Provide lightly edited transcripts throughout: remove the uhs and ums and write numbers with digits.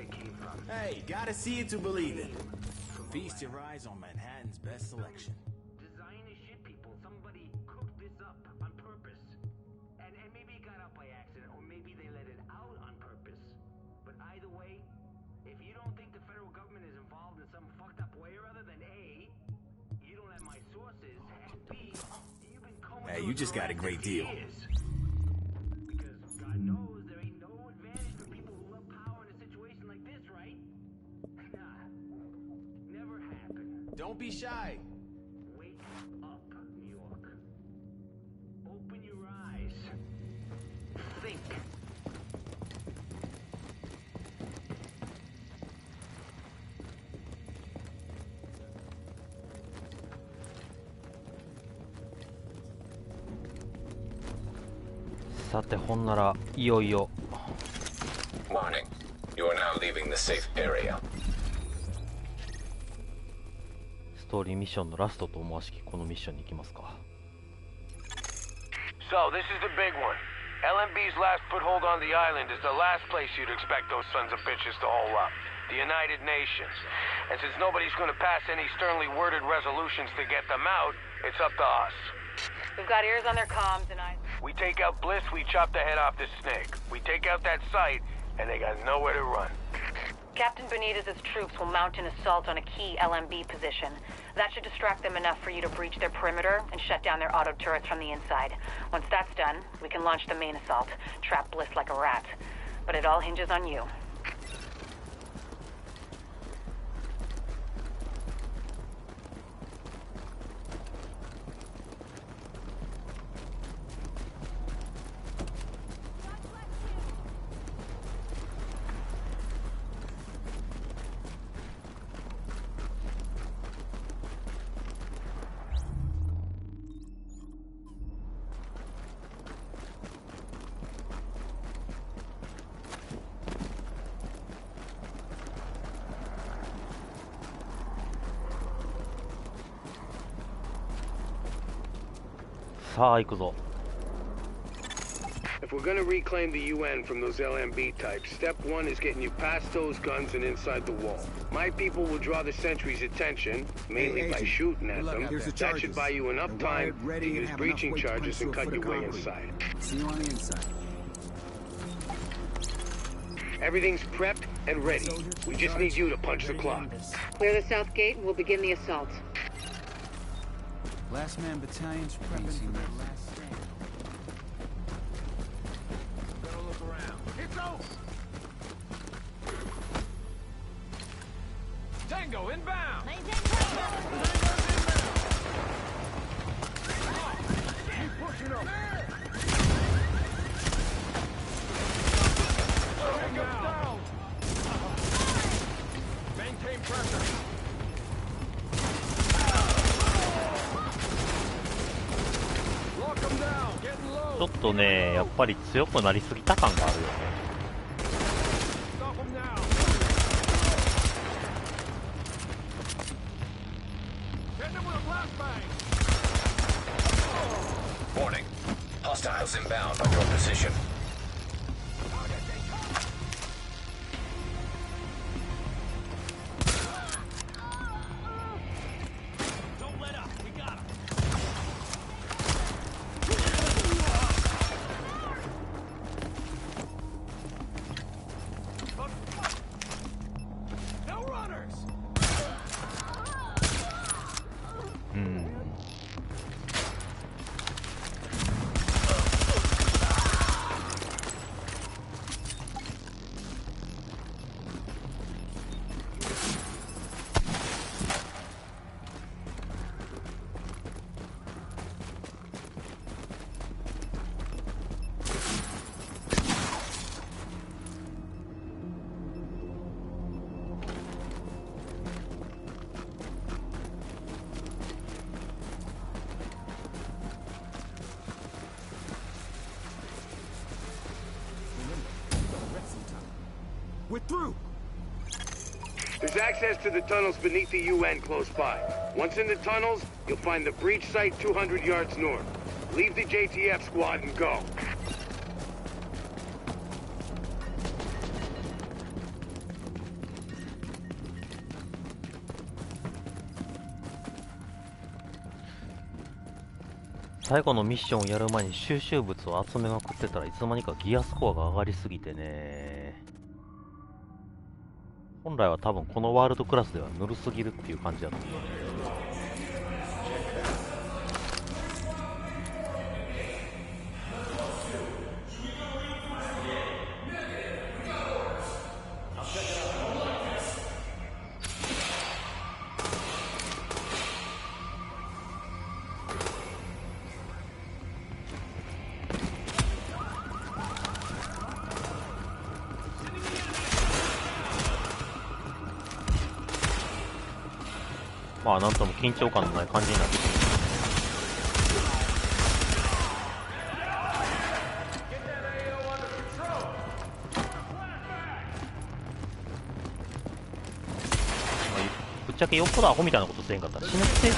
shit came from. Hey, gotta see it to believe it. Feast your eyes on Manhattan's best selection. Design as shit, people. Somebody cooked this up on purpose. And maybe it got out by accident, or maybe they let it out on purpose. But either way, if you don't think the federal government is involved in some fucked up way or other, then A, you don't have my sources, and B, you've been combing Hey, you just got a great deal. Because God knows there ain't no advantage for people who love power in a situation like this, right? Nah, never happened. Don't be shy. Wake up, New York. Open your eyes. Think.さてほんならいよいよ Warning. You are now leaving the safe area. ストーリーミッションのラストと思わしきこのミッションに行きますか。 So, this is the big one. LMB's last foothold on the island is the last place you'd expect those sons of bitches to hole up. The United Nations. And since nobody's gonna pass any sternly worded resolutions to get them out, it's up to us. We've got ears on their comms and eyes. We take out Bliss, we chop the head off the snake. We take out that site, and they got nowhere to run. Captain Benitez's troops will mount an assault on a key LMB position. That should distract them enough for you to breach their perimeter and shut down their auto turrets from the inside. Once that's done, we can launch the main assault, trap Bliss like a rat. But it all hinges on you.さあ行くぞ。 If we're gonna reclaim the UN from those LMB types, step one is getting you past those guns and inside the wall. My people will draw the sentry's attention, mainly by shooting at them. That should buy you enough time to use breaching charges and cut your way inside. See you on the inside. Everything's prepped and ready. We just need you to punch the clock. Clear the south gate and we'll begin the assault. Last man battalion's prepping for their last stand. Gotta look around. It's open! Tango inbound! Keep pushing up! Down! Maintain pressure! ちょっとねやっぱり強くなりすぎた感があるよね。Warning. Hostiles inbound on your position. Don't let up. We got him. 「We're through!" There's access to the tunnels beneath the UN close by. Once in the tunnels, you'll find the breach site 200 yards north. Leave the JTF squad and go. 最後のミッションをやる前に収集物を集めまくってたらいつの間にかギアスコアが上がりすぎてね、本来は多分このワールドクラスではぬるすぎるっていう感じだと思う。まあなんとも緊張感のない感じになってきて、ぶっちゃけよっぽどアホみたいなことせんかったら死ぬ気せえへん。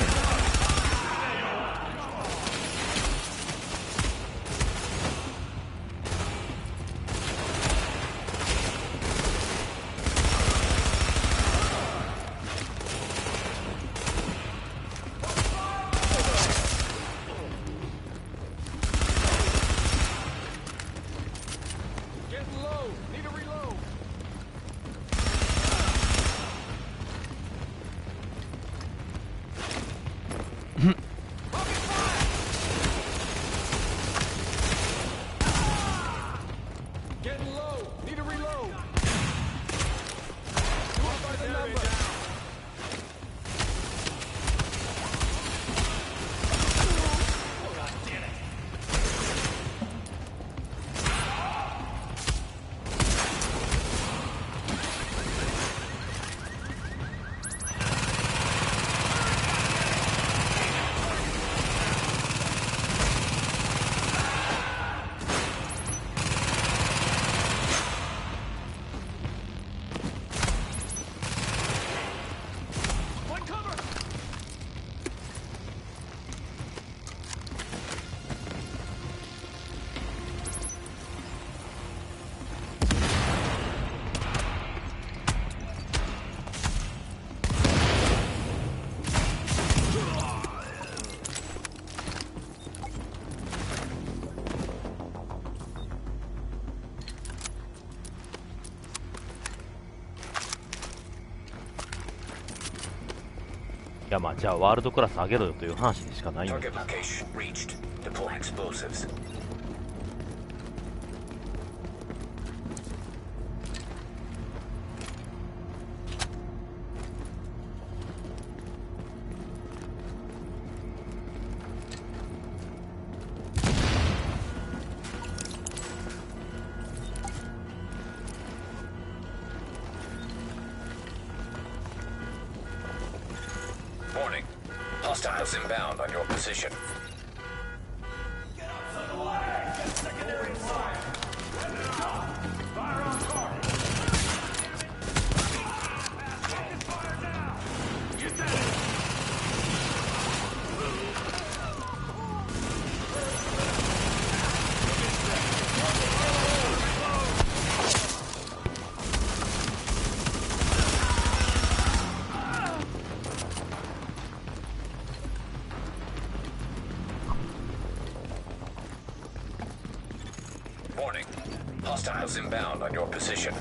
いやまあじゃあワールドクラス上げろよという話でしかないんです。 Target location reached. Deploy explosives. Warning. Hostiles inbound on your position. Warning. Hostiles inbound on your position.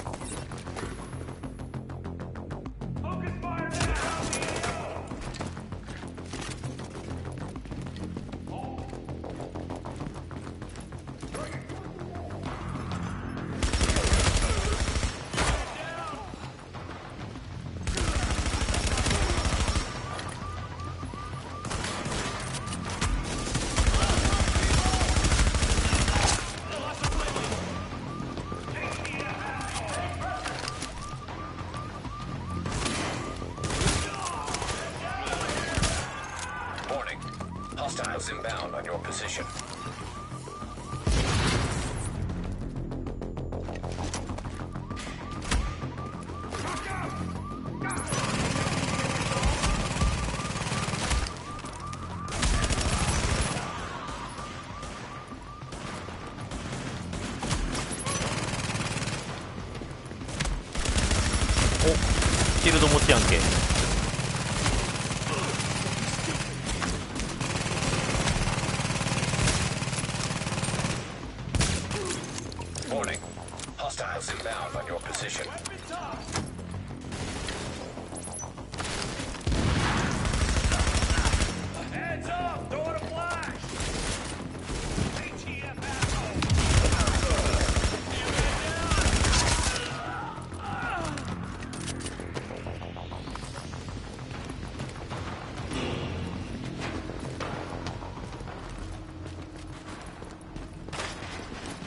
Hostiles inbound on your position. Oh, シールド持ちやんけ。Warning. Hostiles inbound on your position. Heads up! Throwing a flash! ATF asshole!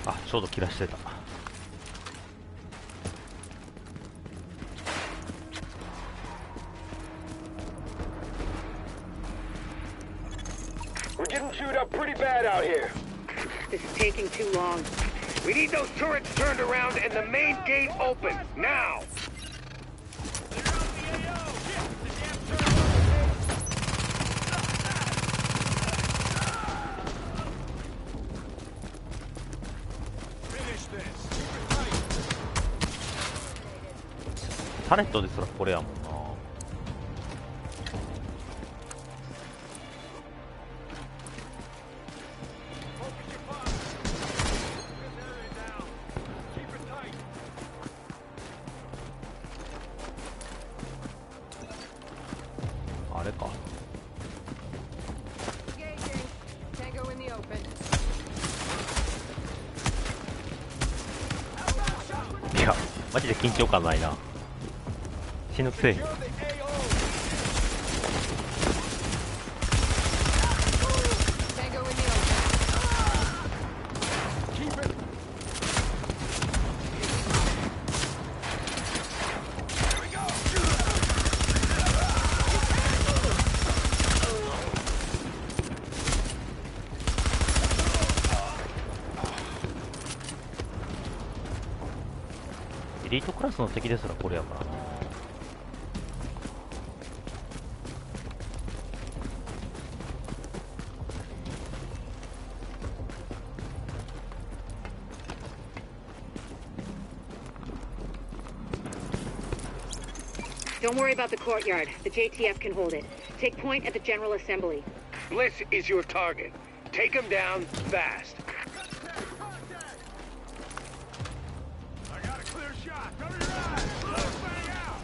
あ、ちょうど切らしてた。We're getting chewed up pretty bad out here. This is taking too long. We need those turrets turned around and the main gate open, now! Finish this! タレットですらこれやもんな。あれか。いや、マジで緊張感ないな。死ぬくせえ。エリートクラスの敵ですらこれやからな。Don't worry about the courtyard. The JTF can hold it. Take point at the General Assembly. Bliss is your target. Take him down fast. I got a clear shot! Cover your eyes! Let's bang out!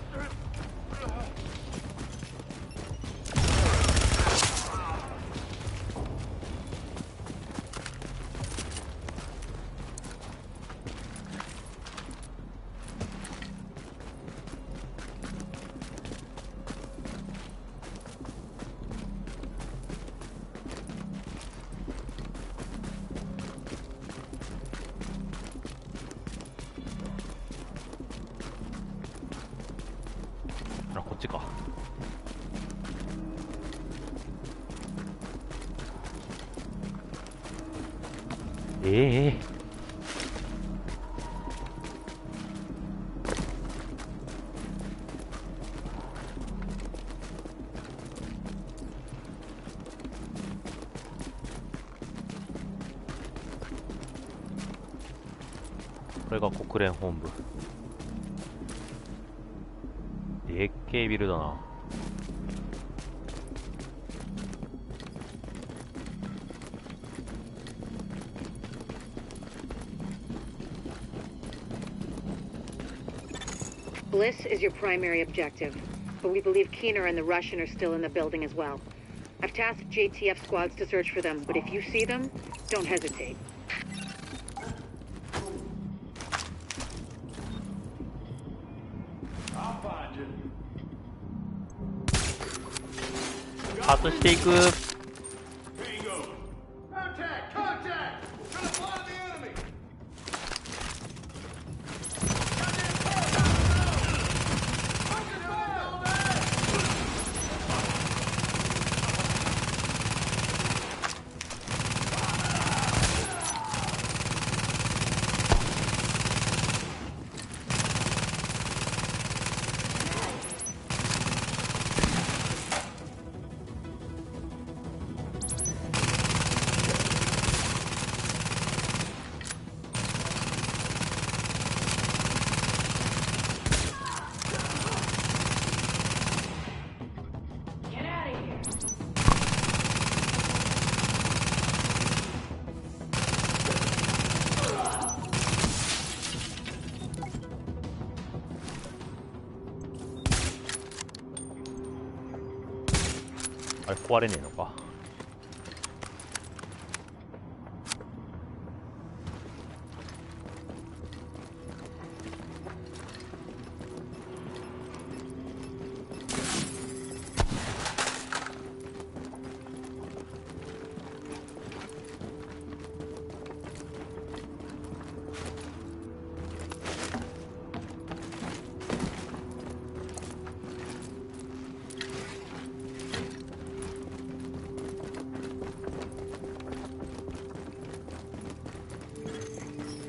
あ、こっちか。これが国連本部。でっけえビルだな。Bliss is your primary objective, but we believe Keener and the Russian are still in the building as well. I've tasked JTF squads to search for them, but if you see them, don't hesitate. I'll find you. 外していく。 Bingo! Contact! Contact! Gonna find the enemy! れ壊れねえのか。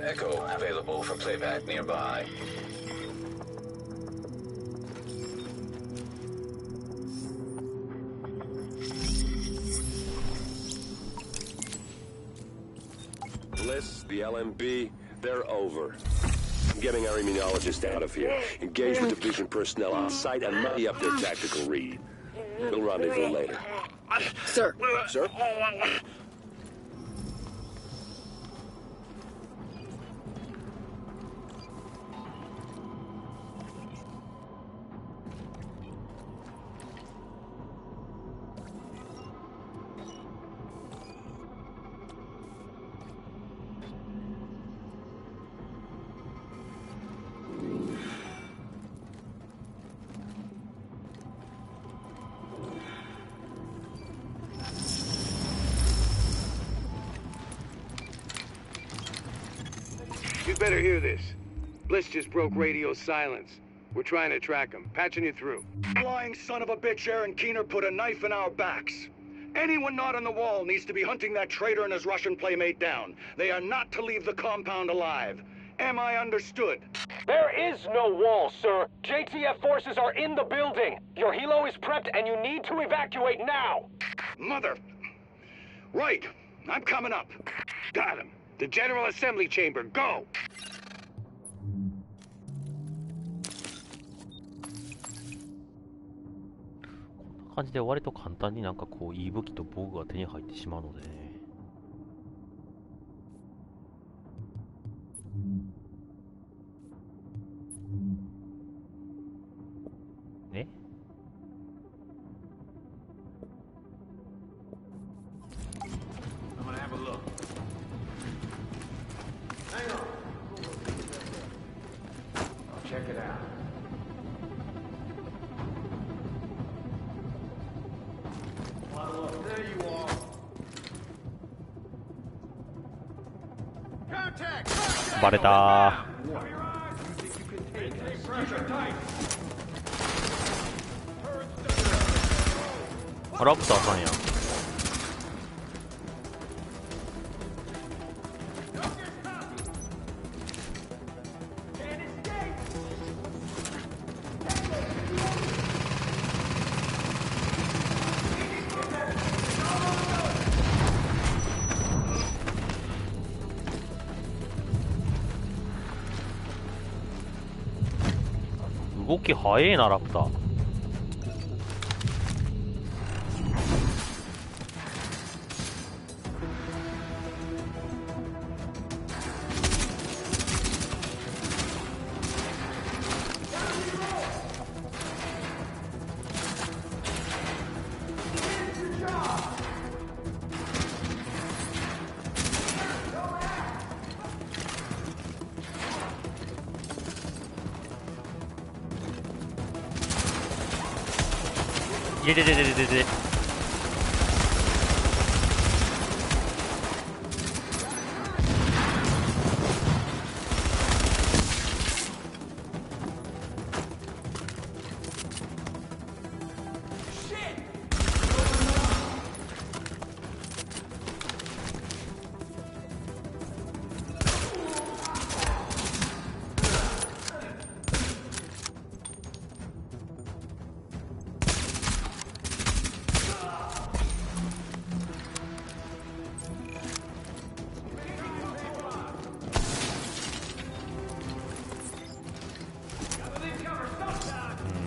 Echo available for playback nearby. Bliss, the LMB, they're over. I'm getting our immunologist out of here. Engage with Division personnel on site and muddy up their tactical read. We'll rendezvous later. Sir. Sir? You better hear this. Bliss just broke radio silence. We're trying to track him. Patching you through. Flying son of a bitch, Aaron Keener put a knife in our backs. Anyone not on the wall needs to be hunting that traitor and his Russian playmate down. They are not to leave the compound alive. Am I understood? There is no wall, sir. JTF forces are in the building. Your helo is prepped and you need to evacuate now. Mother. Right. I'm coming up. Got him. The General Assembly Chamber. Go! 感じで割と簡単になんかこういい武器と防具が手に入ってしまうのでね。I'm gonna have a look. Hang on. I'll check it out. There you are. Contact! バレたー。あ、ラプターさんやん。動き早えなラプター。いれれれれれれ。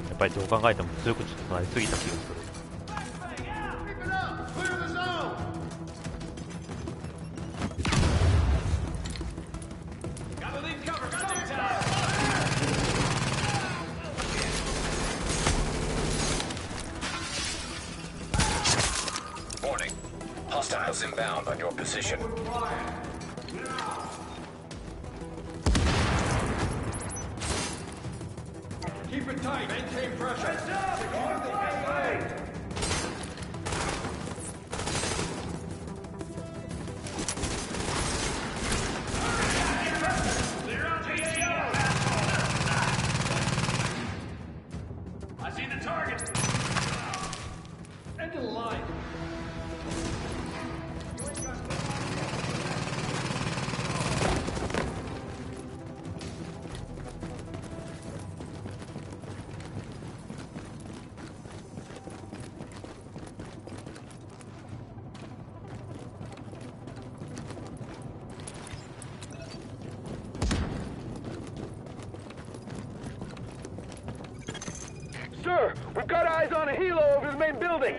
やっぱりどう考えても強くちょっとなりすぎた気がする。Hostiles inbound on your position. Keep it tight. Maintain pressure. Heads up! I see the target. End of the line. Sir, we've got eyes on a helo over the main building.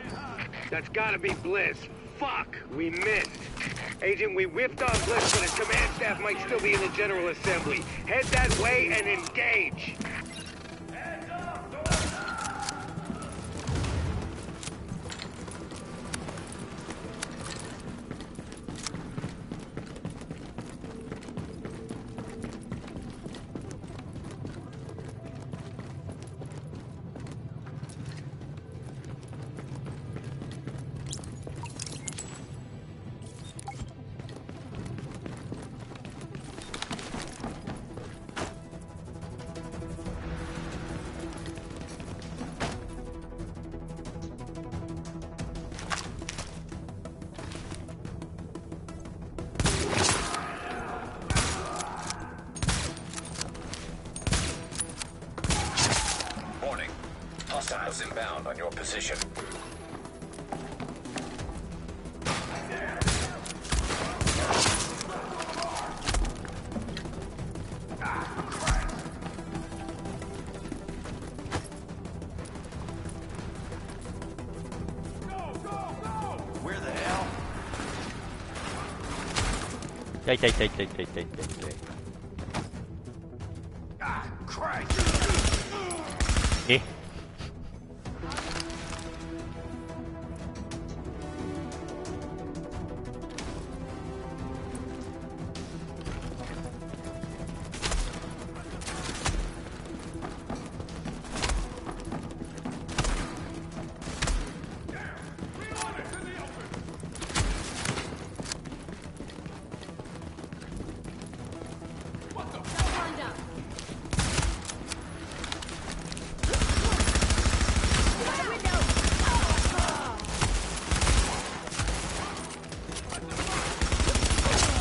That's gotta be Bliss. Fuck, we missed. Agent, we whiffed on Bliss, but his command staff might still be in the General Assembly. Head that way and engage. Warning. Hostiles inbound on your position. Where the hell? 痛い痛い痛い痛い痛い痛い痛い痛い。 Ah, Christ! え、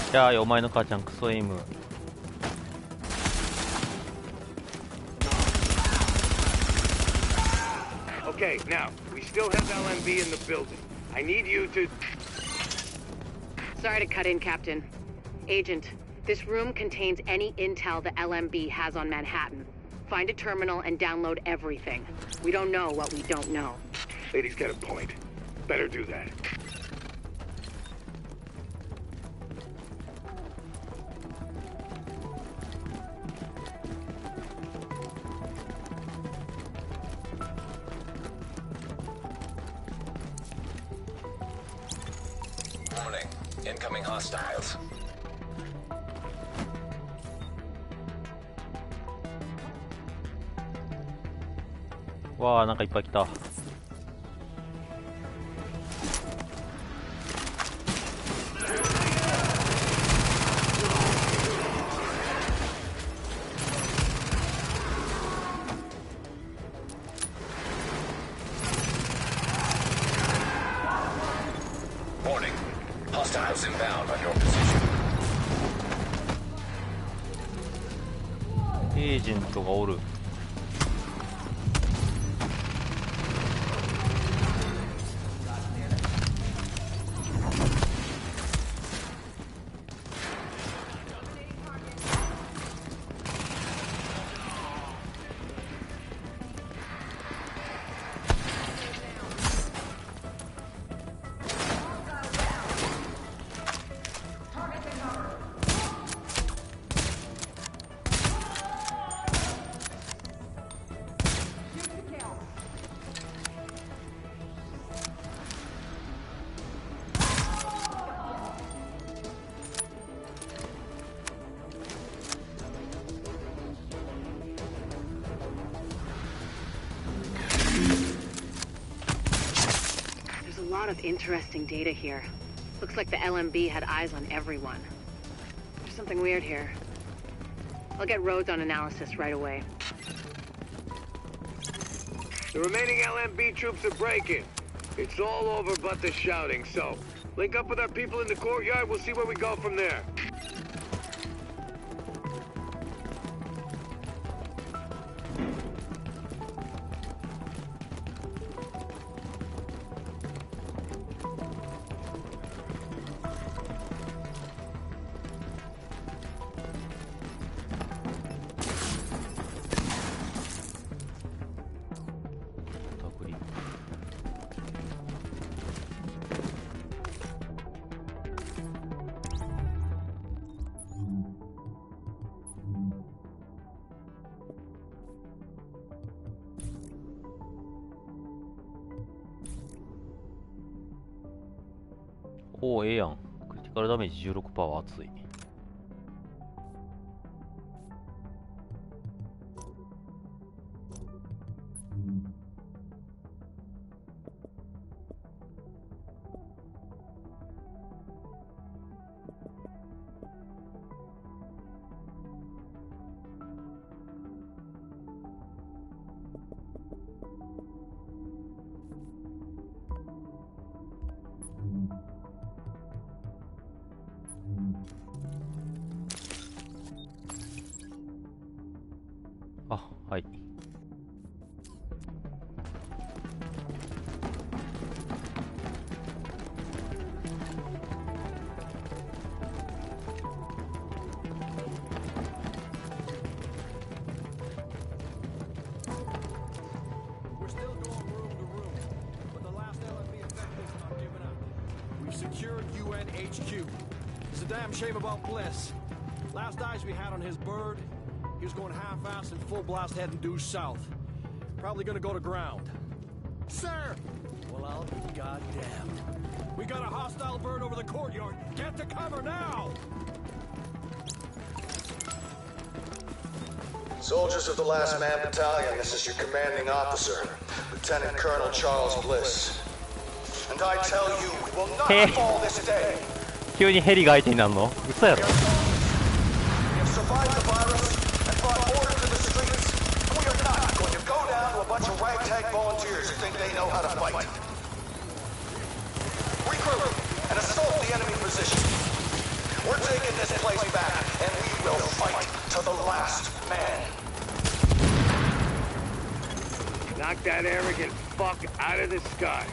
じゃあお前の母ちゃんクソエイム。 Okay, now, we still have LMB in the building. I need you to... Sorry to cut in, Captain. Agent, this room contains any intel the LMB has on Manhattan. Find a terminal and download everything. We don't know what we don't know. Lady's got a point. Better do that. Warning. Incoming hostiles. わあ、なんかいっぱい来た。Warning. Hostiles inbound on your position. エージェントがおる。lot of interesting data here. Looks like the LMB had eyes on everyone. There's something weird here. I'll get Rhodes on analysis right away. The remaining LMB troops are breaking. It's all over but the shouting, so link up with our people in the courtyard, we'll see where we go from there.おお、ええやん。クリティカルダメージ 16% は熱い。あ、はい。We're still going room to room, but the last LMB effective's not giving up. We've secured UN HQ. It's a damn shame about Bliss. Last eyes we had on his bird, he was going half-assed and full blast heading due south. Probably gonna go to ground. Sir! Well, I'll be goddamned. We got a hostile bird over the courtyard. Get to cover now! Soldiers of the Last Man Battalion, this is your commanding officer, Lieutenant Colonel Charles Bliss. And I tell you, we will not fall this day. 急にヘリが相手になるの？嘘やろ。We have survived the virus and brought order to the streets. We are not going to go down to a bunch of ragtag volunteers who think they know how to fight. Regroup and assault the enemy position. We're taking this place back, and we will fight to the last man. Knock that arrogant fuck out of the sky.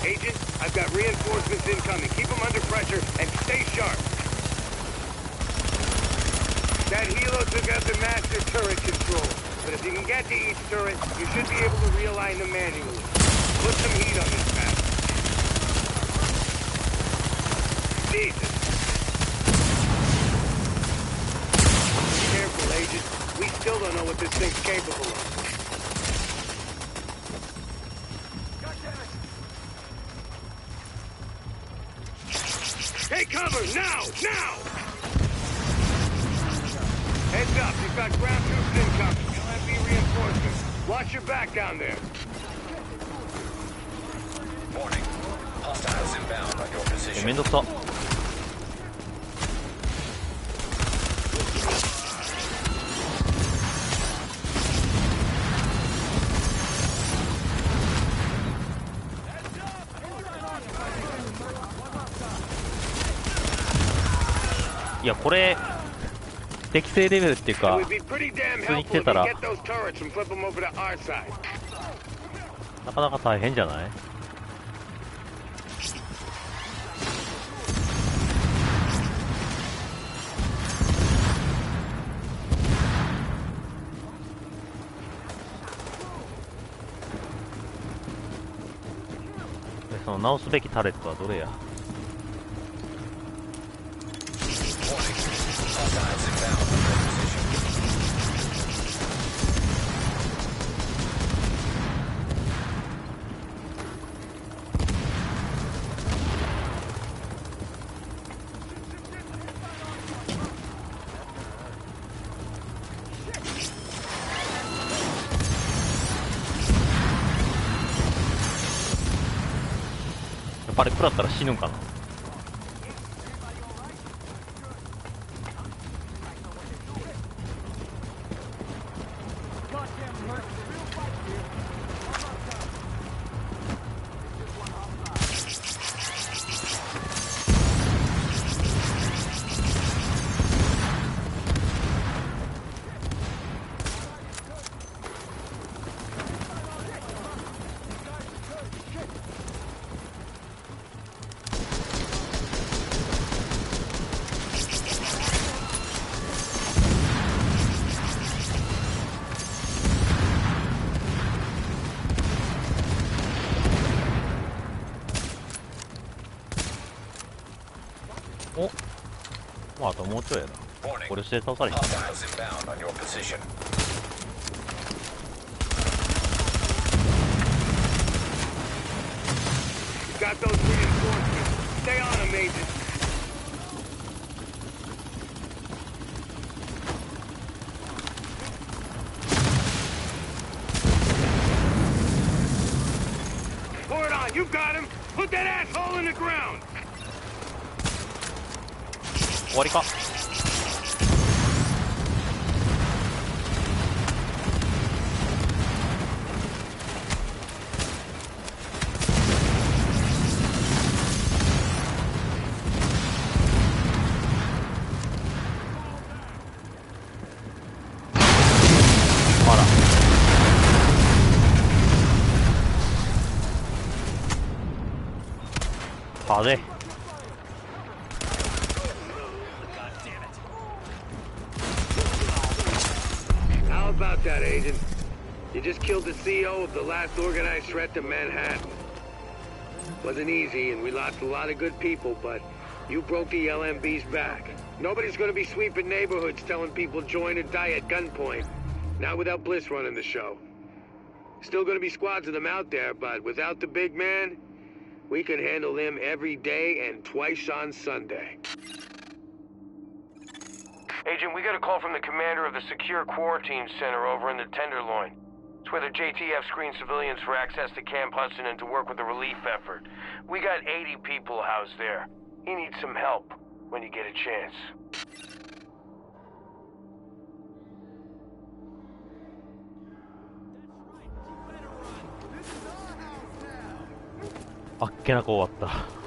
Agent, I've got reinforcements incoming. Keep them under pressure and stay sharp. That helo took out the master turret control. But if you can get to each turret, you should be able to realign them manually. Put some heat on this bastard. Jesus. Be careful, Agent. We still don't know what this thing's capable of. Take cover, now! Now! Heads up, you've got ground troops incoming. LMB reinforcements. Watch your back down there. Warning. Hostiles inbound on your position. めんどくさ。いやこれ適正レベルっていうか普通に来てたらなかなか大変じゃない？その直すべきタレットはどれや？あれ食らったら死ぬんかな。お、まああともうちょいやな。これして倒されへん。 Hostiles inbound on your position. Got those reinforcements. Stay on them, Agent. Pour it on. You got him. Put that asshole in the ground. 終わりか。あら。派手。How about that, Agent? You just killed the CEO of the last organized threat to Manhattan. Wasn't easy, and we lost a lot of good people, but you broke the LMB's back. Nobody's gonna be sweeping neighborhoods telling people join or die at gunpoint. Not without Bliss running the show. Still gonna be squads of them out there, but without the big man, we can handle them every day and twice on Sunday. Agent, we got a call from the commander of the Secure Quarantine Center over in the Tenderloin. It's where the JTF screens civilians for access to Camp Hudson and to work with the relief effort. We got 80 people housed there. He needs some help when you get a chance. あっけなく終わった。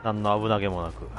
何の危なげもなく。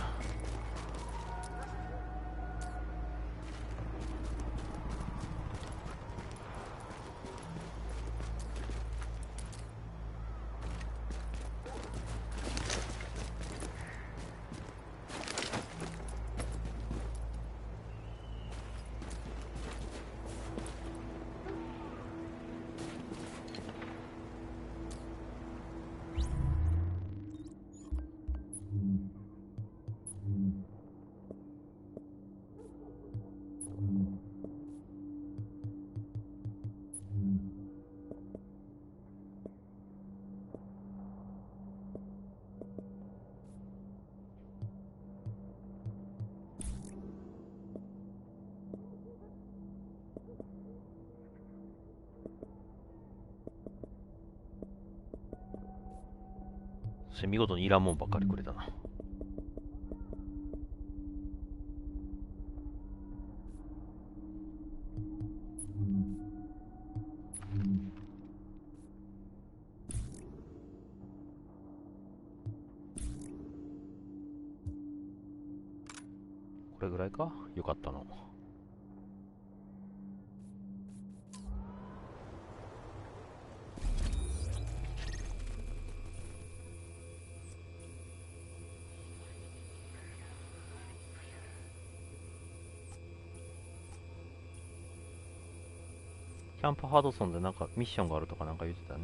見事にいらんもんばっかりくれたな。これぐらいか？よかったの。キャンプハドソンでなんかミッションがあるとかなんか言ってたね。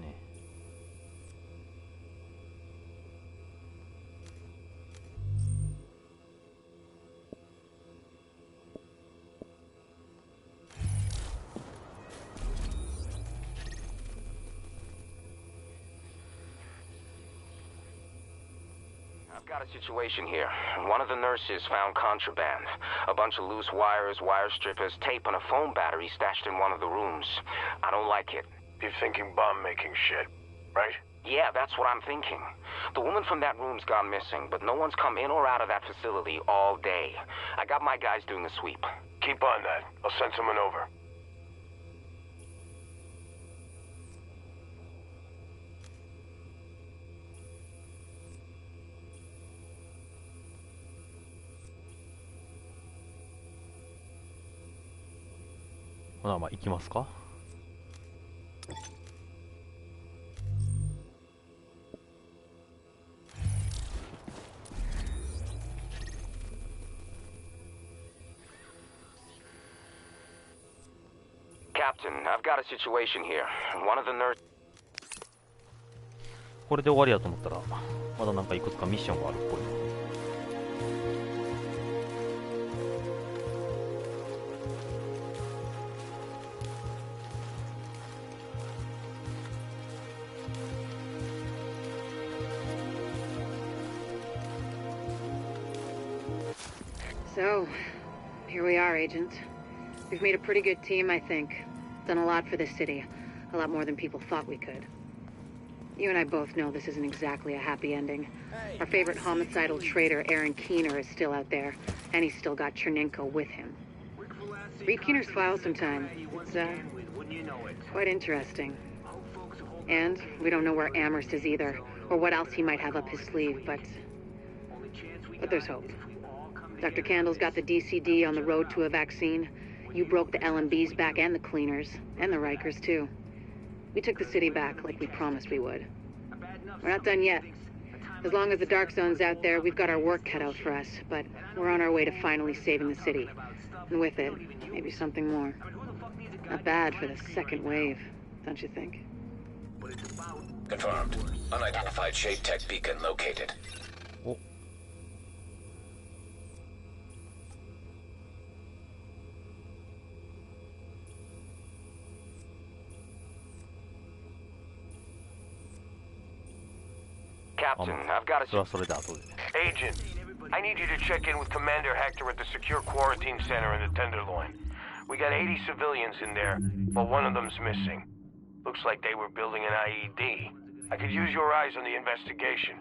I've got a situation here. One of the nurses found contraband. A bunch of loose wires, wire strippers, tape, and a phone battery stashed in one of the rooms. I don't like it. You're thinking bomb-making shit, right? Yeah, that's what I'm thinking. The woman from that room's gone missing, but no one's come in or out of that facility all day. I got my guys doing the sweep. Keep on that. I'll send someone over.まあ行きますか。Captain, I've got a situation here. One of the nurses. これで終わりやと思ったらまだなんかいくつかミッションがあるっぽい。So, here we are, Agent. We've made a pretty good team, I think. Done a lot for this city. A lot more than people thought we could. You and I both know this isn't exactly a happy ending. Our favorite homicidal traitor, Aaron Keener, is still out there, and he's still got Chernenko with him. Read Keener's file sometime. It's, quite interesting. And we don't know where Amherst is either, or what else he might have up his sleeve, but there's hope. Dr. Candle's got the DCD on the road to a vaccine. You broke the LMB's back and the cleaners, and the Rikers too. We took the city back like we promised we would. We're not done yet. As long as the Dark Zone's out there, we've got our work cut out for us, but we're on our way to finally saving the city. And with it, maybe something more. Not bad for the second wave, don't you think? Confirmed. Unidentified Shade Tech beacon located. Oh. Captain, I've got a... Agent, I need you to check in with Commander Hector at the secure quarantine center in the Tenderloin. We got 80 civilians in there, but one of them's missing. Looks like they were building an IED. I could use your eyes on the investigation.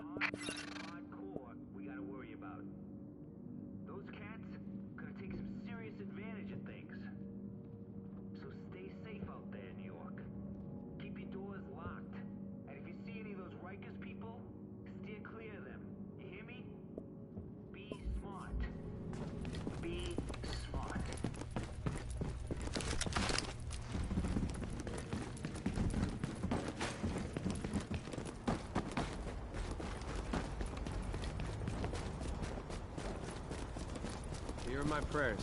Here are my prayers.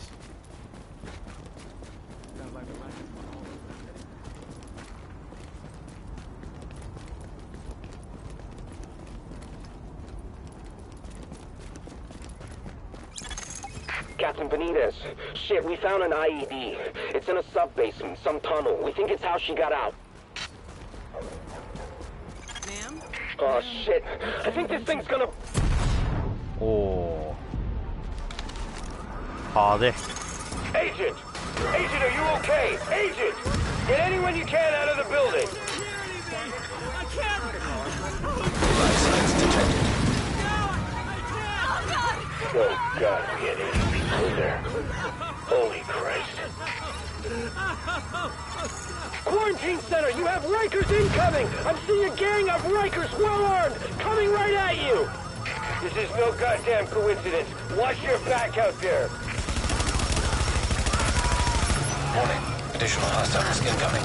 Captain Benitez. Shit, we found an IED. It's in a sub-basement, some tunnel. We think it's how she got out. Ma'am? Oh, shit. I think this thing's gonna... Oh. Agent! Agent, are you okay? Agent! Get anyone you can out of the building! I can't! Oh, God, we had 80 people in there. Holy Christ. Quarantine center, you have Rikers incoming! I'm seeing a gang of Rikers well-armed, coming right at you! This is no goddamn coincidence. Watch your back out there. Warning. Additional hostiles incoming.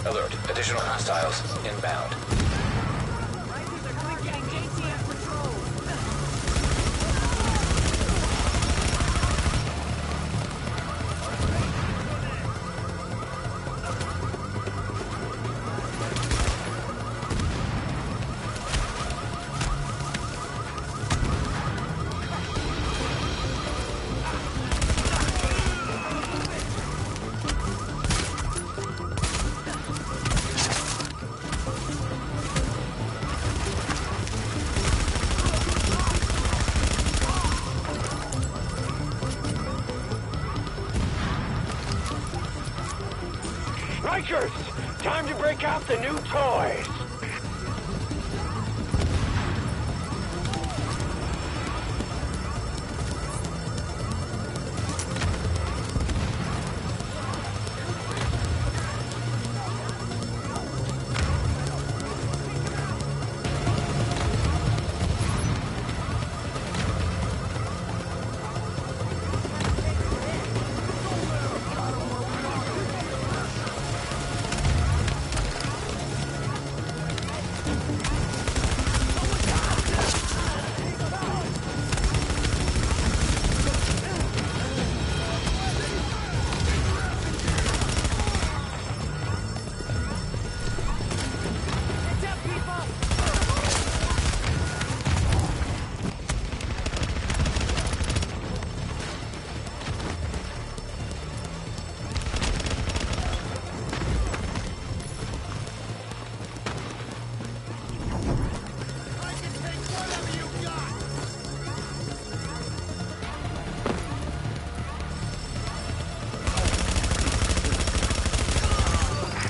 Alert. Additional hostiles inbound. Rikers! Time to break out the new toys!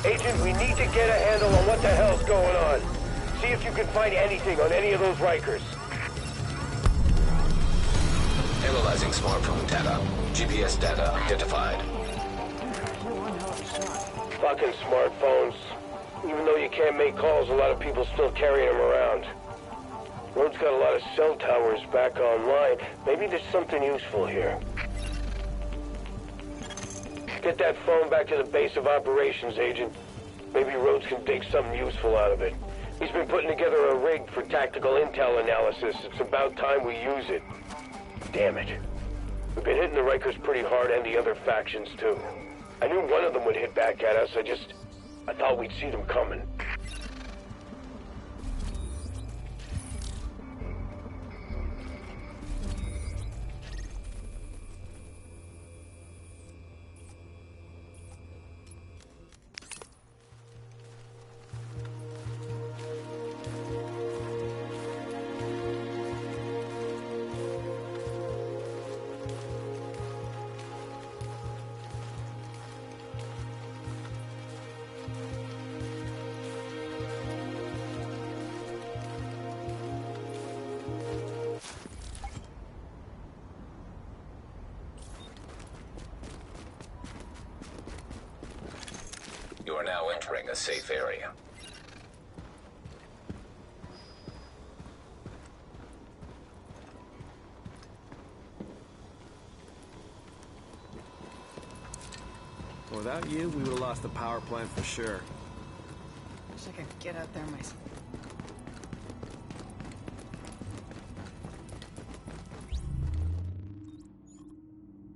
Agent, we need to get a handle on what the hell's going on. See if you can find anything on any of those Rikers. Analyzing smartphone data. GPS data identified. Fucking smartphones. Even though you can't make calls, a lot of people still carrying them around. Road's got a lot of cell towers back online. Maybe there's something useful here. Get that phone back to the base of operations, Agent. Maybe Rhodes can dig something useful out of it. He's been putting together a rig for tactical intel analysis. It's about time we use it. Damn it. We've been hitting the Rikers pretty hard and the other factions, too. I knew one of them would hit back at us. I thought we'd see them coming. You are now entering a safe area. Without you, we would have lost the power plant for sure. Wish I could get out there myself.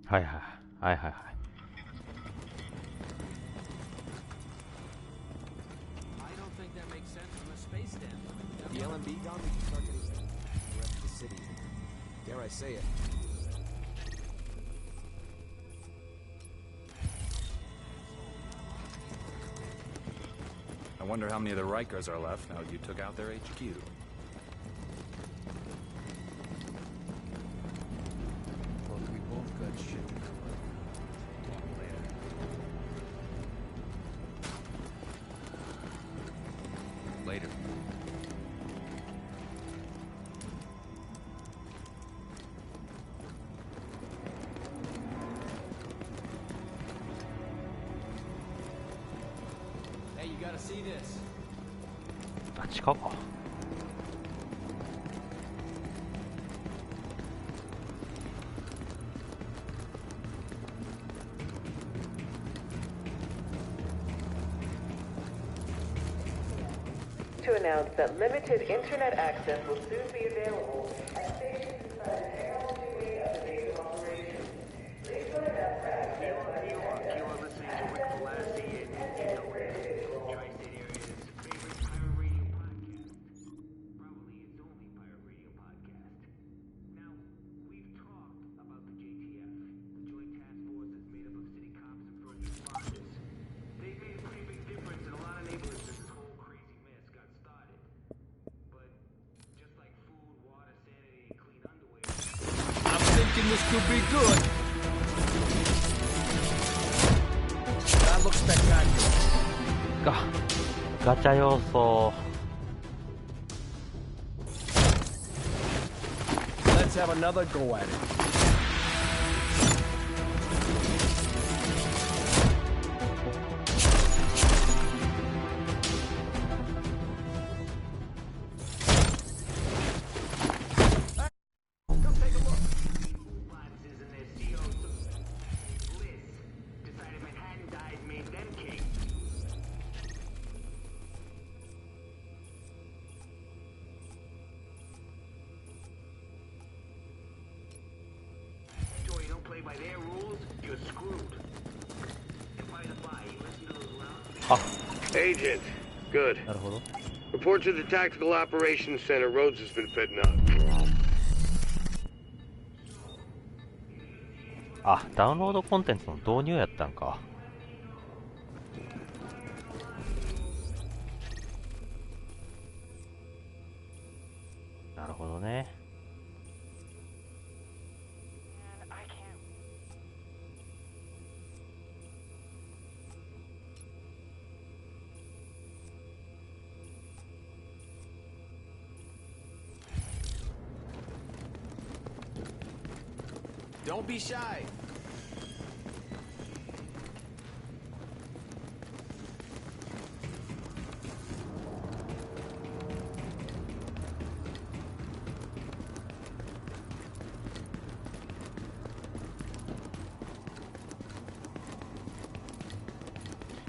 はいはいはいはいはい。I don't think that makes sense from a space standpoint. The LMB gone, we can start getting the rest of the city. Dare I say it? I wonder how many of the Rikers are left now you took out their HQ. Look, we both got shit to cover. Talk later. Later. Hey, you gotta see this. あ、地下か。To announce that limited internet access will soon be available at stations inside the technology wing of the base of operations. Please go to that You are listening to Rick Velasquez and Tri-State Area's favorite pirate radio podcast. Probably its only pirate radio podcast. Now, we've talked about the JTF, the Joint Task Force that's made up of city cops and first responders. They've made a pretty big difference in a lot of neighborhoods since this whole crazy mess got started. But just like food, water, sanity, and clean underwear, I'm thinking this could be good. That looks spectacular. ガチャ要素。 Let's have another go at it. Agent, good. なるほど。 Report to the Tactical Operations Center. Rhodes has been fitting up. あ、ダウンロードコンテンツの導入やったんか。なるほどね。Don't be shy.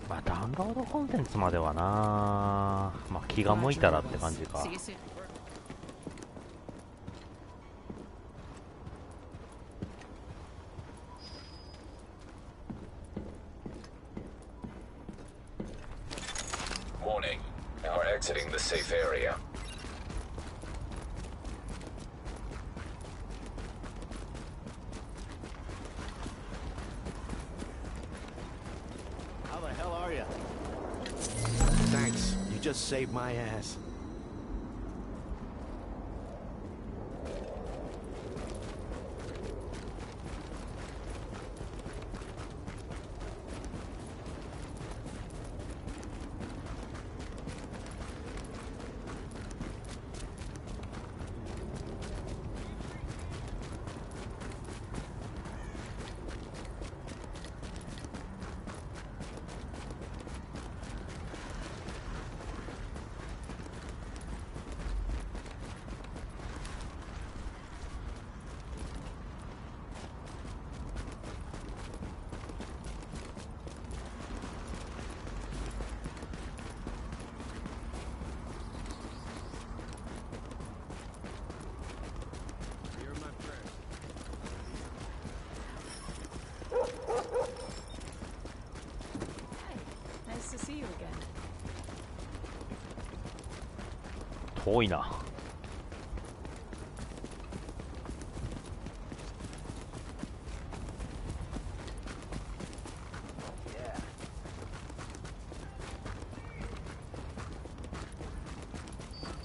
まあダウンロードコンテンツまではな、まあ気が向いたらって感じか。 Warning. Now we're exiting the safe area. How the hell are you? Thanks. You just saved my ass. To see you again. 遠いな。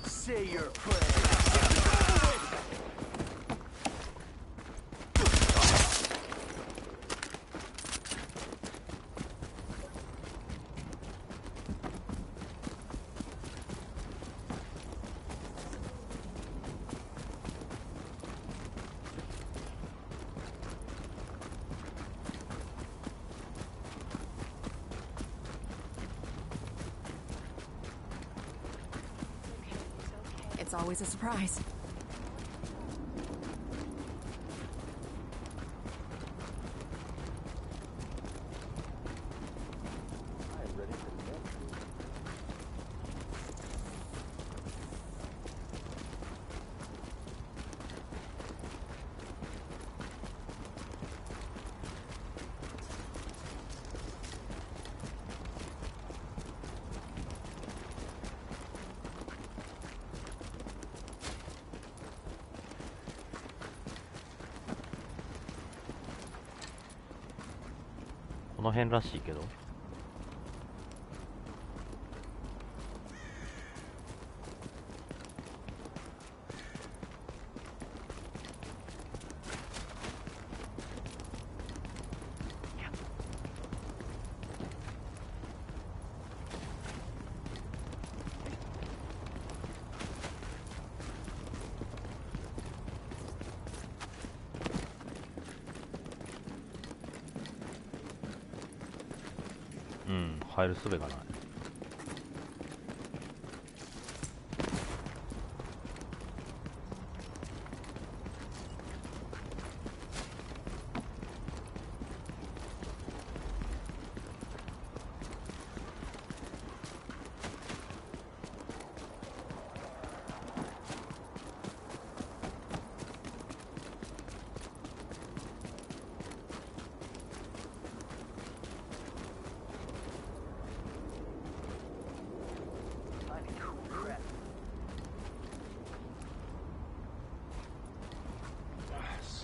Say your prayer. It's always a surprise.この辺らしいけど。入る術がない。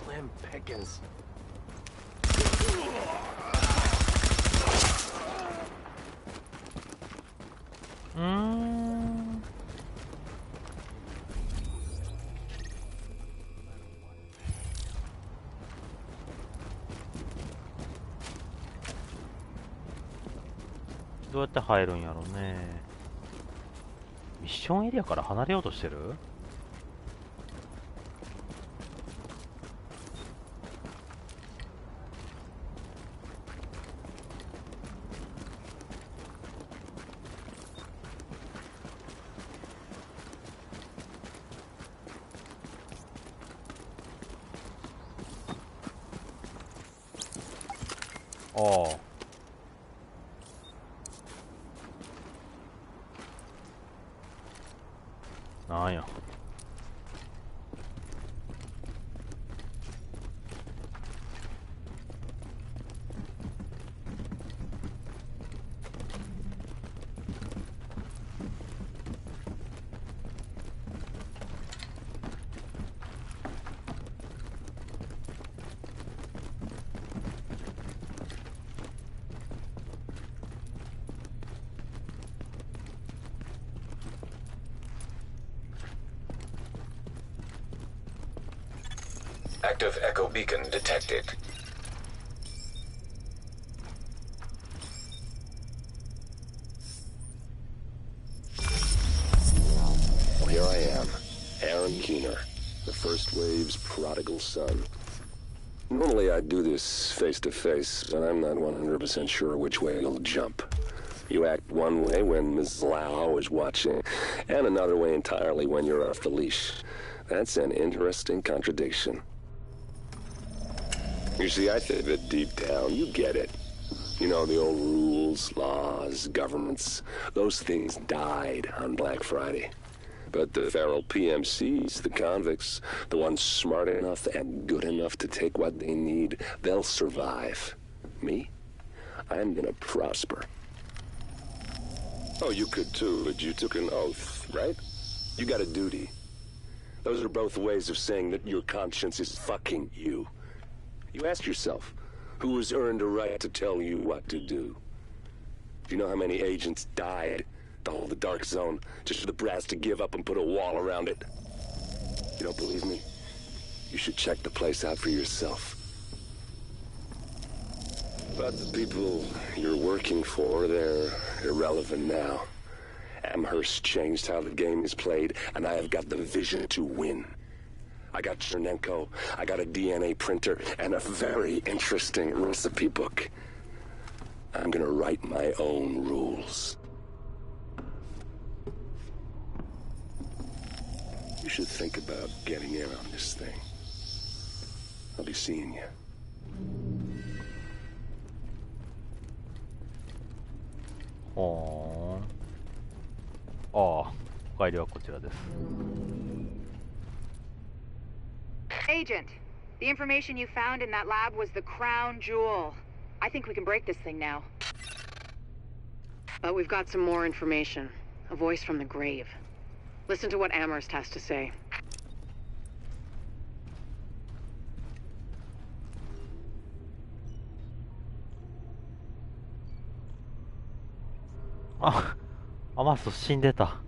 Slim pickings. Mm. どうやって入るんやろうね。ミッションエリアから離れようとしてる？ああ。なんや。Active echo beacon detected. Well, here I am, Aaron Keener, the first wave's prodigal son. Normally I'd do this face-to-face, but I'm not 100% sure which way you'll jump. You act one way when Ms. Lau is watching, and another way entirely when you're off the leash. That's an interesting contradiction. You see, I think that deep down, you get it. You know, the old rules, laws, governments, those things died on Black Friday. But the feral PMCs, the convicts, the ones smart enough and good enough to take what they need, they'll survive. Me? I'm gonna prosper. Oh, you could too, but you took an oath, right? You got a duty. Those are both ways of saying that your conscience is fucking you. You ask yourself, who has earned a right to tell you what to do? Do you know how many agents died to hold the Dark Zone just for the brass to give up and put a wall around it? You don't believe me? You should check the place out for yourself. But the people you're working for, they're irrelevant now. Amherst changed how the game is played, and I have got the vision to win. I got Chernenko, I got a DNA printer, and a very interesting recipe book. I'm gonna write my own rules. You should think about getting in on this thing. I'll be seeing you. ほーん。ああ、お帰りはこちらです。Agent, the information you found in that lab was the crown jewel. I think we can break this thing now. But we've got some more information. A voice from the grave. Listen to what Amherst has to say. あ、アマス死んでた。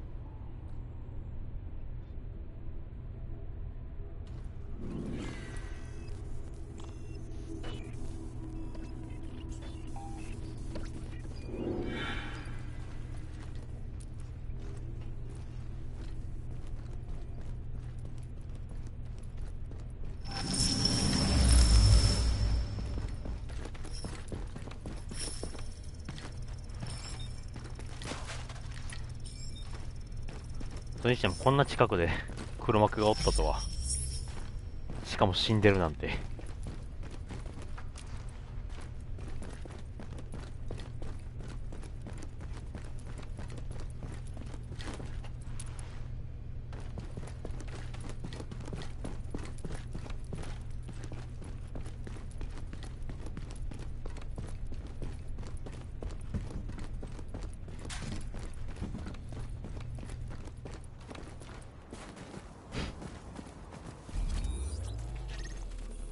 それにしてもこんな近くで黒幕がおったとは。しかも死んでるなんて。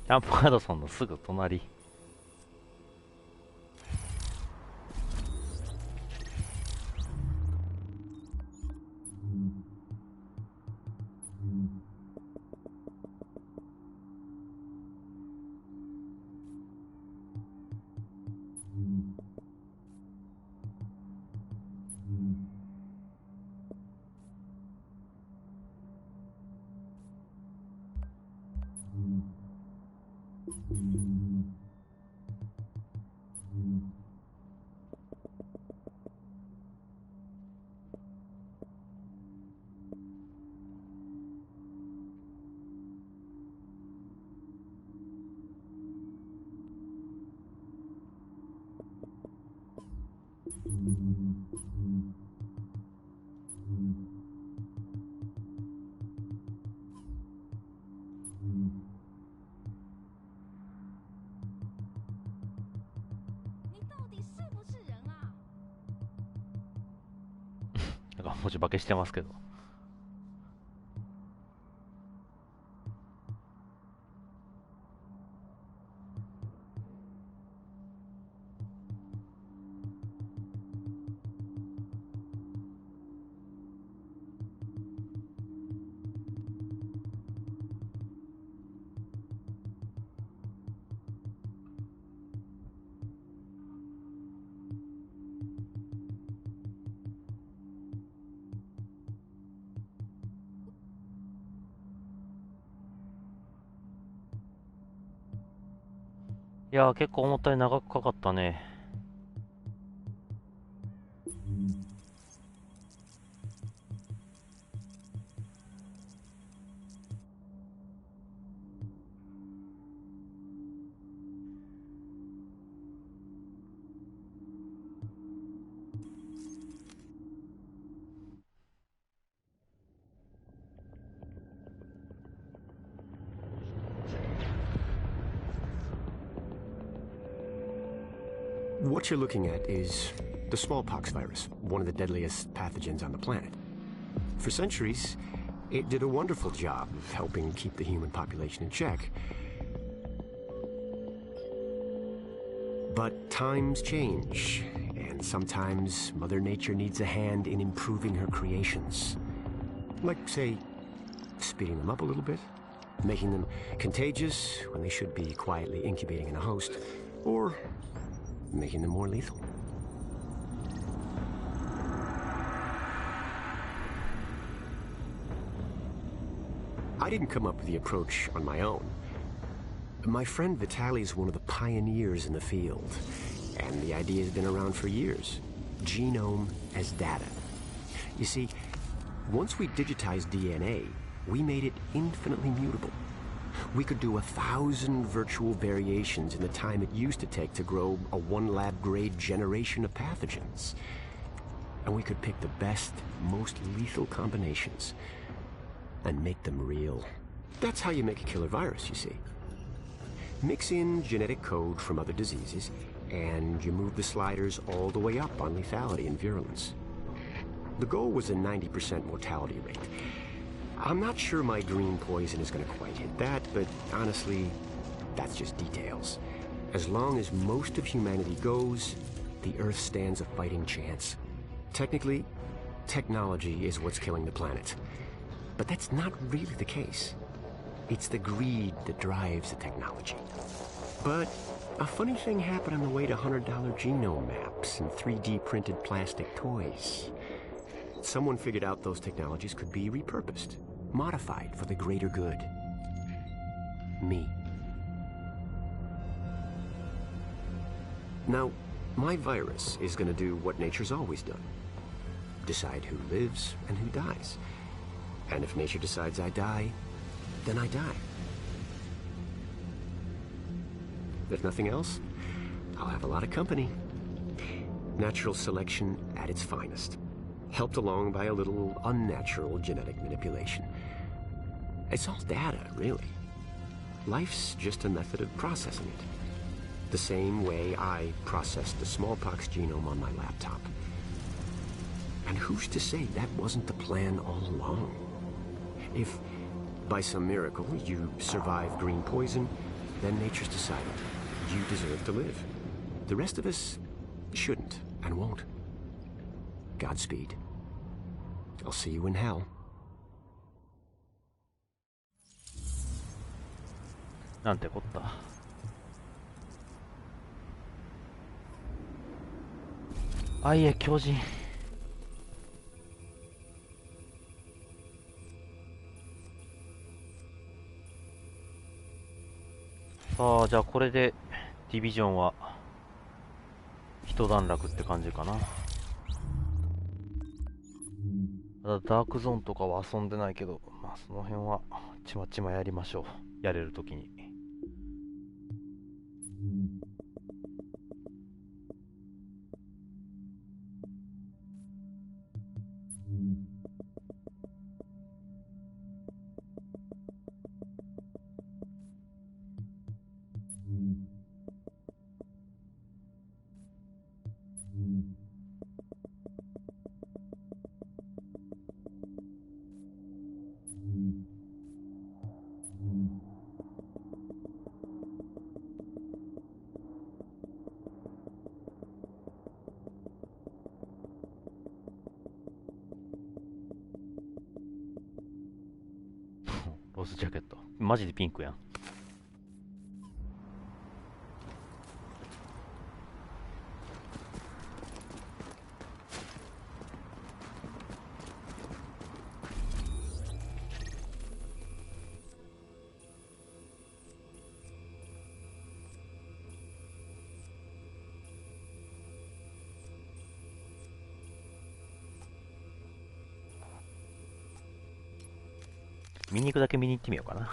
キャンプハドソンのすぐ隣。なんか文字化けしてますけど。いやー、結構思ったより長くかかったね。What you're looking at is the smallpox virus, one of the deadliest pathogens on the planet. For centuries, it did a wonderful job of helping keep the human population in check. But times change, and sometimes Mother Nature needs a hand in improving her creations. Like, say, speeding them up a little bit, making them contagious when they should be quietly incubating in a host, or making them more lethal. I didn't come up with the approach on my own. My friend Vitaly is one of the pioneers in the field, and the idea has been around for years. Genome as data. You see, once we digitized DNA, we made it infinitely mutable. We could do 1,000 virtual variations in the time it used to take to grow a one lab-grade generation of pathogens. And we could pick the best, most lethal combinations and make them real. That's how you make a killer virus, you see. Mix in genetic code from other diseases, and you move the sliders all the way up on lethality and virulence. The goal was a 90% mortality rate. I'm not sure my green poison is going to quite hit that, but honestly, that's just details. As long as most of humanity goes, the Earth stands a fighting chance. Technically, technology is what's killing the planet. But that's not really the case. It's the greed that drives the technology. But a funny thing happened on the way to $100 genome maps and 3D printed plastic toys. Someone figured out those technologies could be repurposed, modified for the greater good. Me. Now, my virus is going to do what nature's always done. Decide who lives and who dies. And if nature decides I die, then I die. If nothing else, I'll have a lot of company. Natural selection at its finest, helped along by a little unnatural genetic manipulation. It's all data, really. Life's just a method of processing it. The same way I processed the smallpox genome on my laptop. And who's to say that wasn't the plan all along? If, by some miracle, you survive green poison, then nature's decided you deserve to live. The rest of us shouldn't and won't. Godspeed. I'll see you in hell. なんてこった。あいえ、狂人。さあ、じゃあこれでディビジョンは一段落って感じかな。ただダークゾーンとかは遊んでないけど、まあその辺はちまちまやりましょう。やれるときに。ロスジャケットマジでピンクやん。見に行くだけ見に行ってみようかな。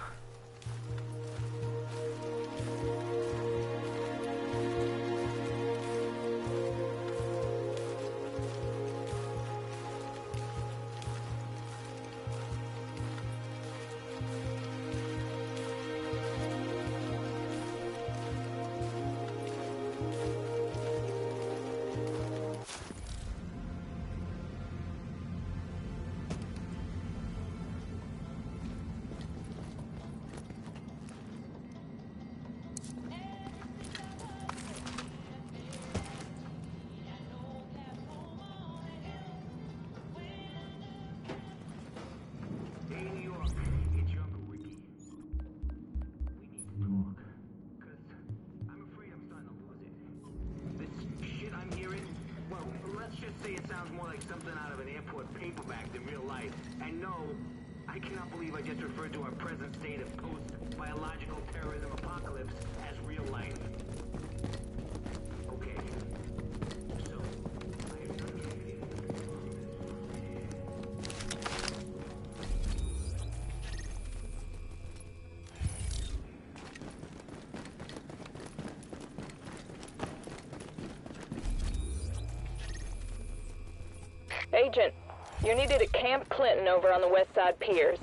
Agent, you're needed at Camp Clinton over on the West Side Piers.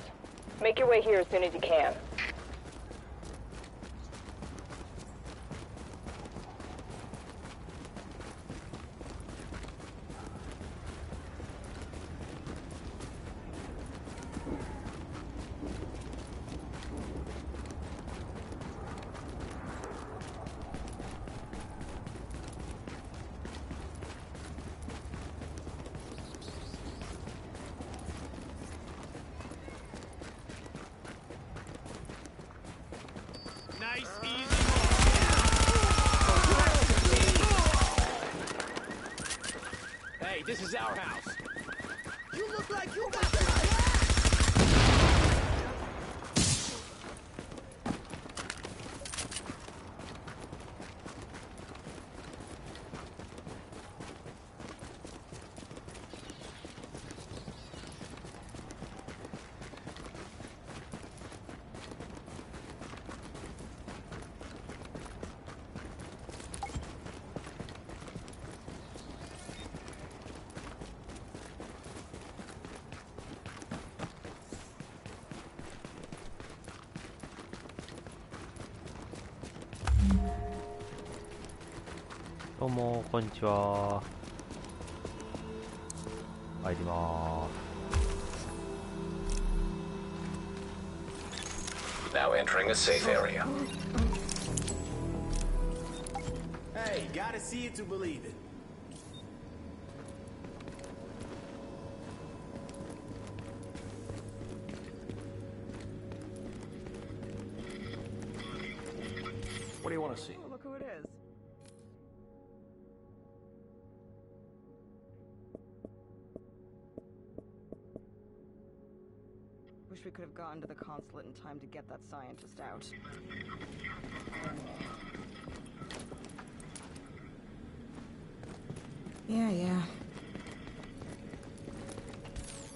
Make your way here as soon as you can. Nice, easy. Hey, this is our house. You look like you got the どうもこんにちは。入りまーす。 Now entering a safe area. Hey, gotta see it to believe it. What do you want to see? Oh, look who it is. Wish we could have gotten to the consulate in time to get that scientist out. Yeah.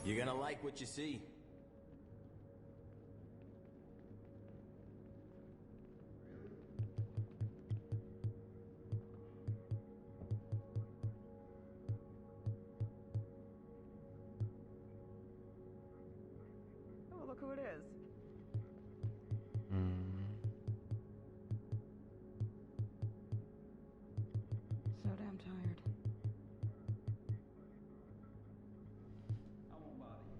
You're gonna like what you see. Oh, look who it is. So damn tired. I won't bother you.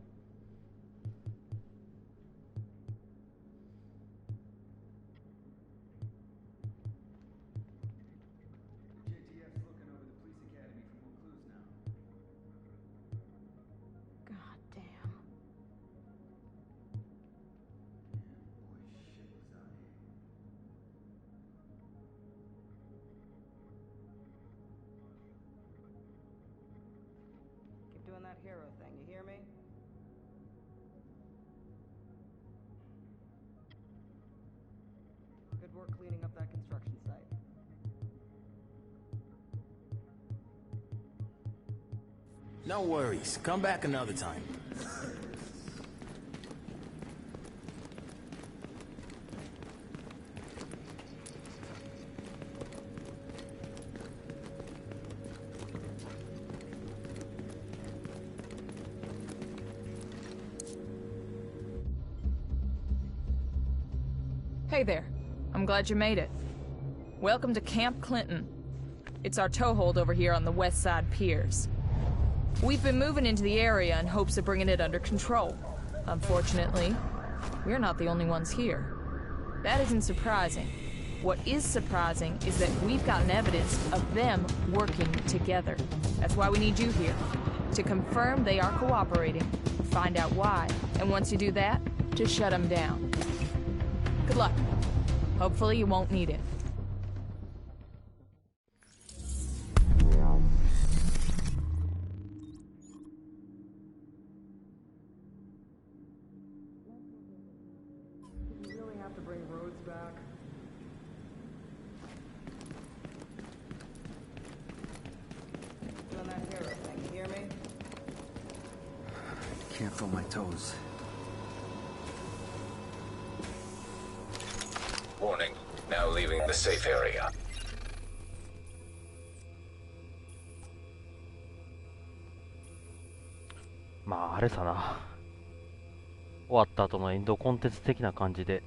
JTF's looking over the police academy for more clues now. God damn. Boy, shit was out here. Keep doing that hero thing, you hear me? Good work cleaning up that construction site. No worries. Come back another time. Hey there. I'm glad you made it. Welcome to Camp Clinton. It's our toehold over here on the west side piers. We've been moving into the area in hopes of bringing it under control. Unfortunately, we're not the only ones here. That isn't surprising. What is surprising is that we've gotten evidence of them working together. That's why we need you here. To confirm they are cooperating, find out why, and once you do that, to shut them down. Good luck. Hopefully you won't need it. Do we really have to bring roads back? Doing that hero thing, you hear me? Can't feel my toes. Warning. Now leaving the safe area. まああれさな、終わった後のエンドコンテンツ的な感じで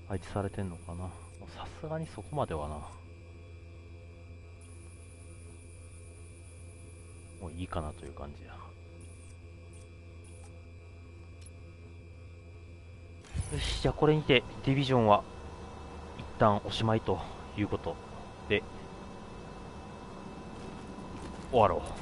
配置されてんのかな。さすがにそこまではな、もういいかなという感じや。よし、じゃあこれにてディビジョンは一旦おしまいということで終わろう。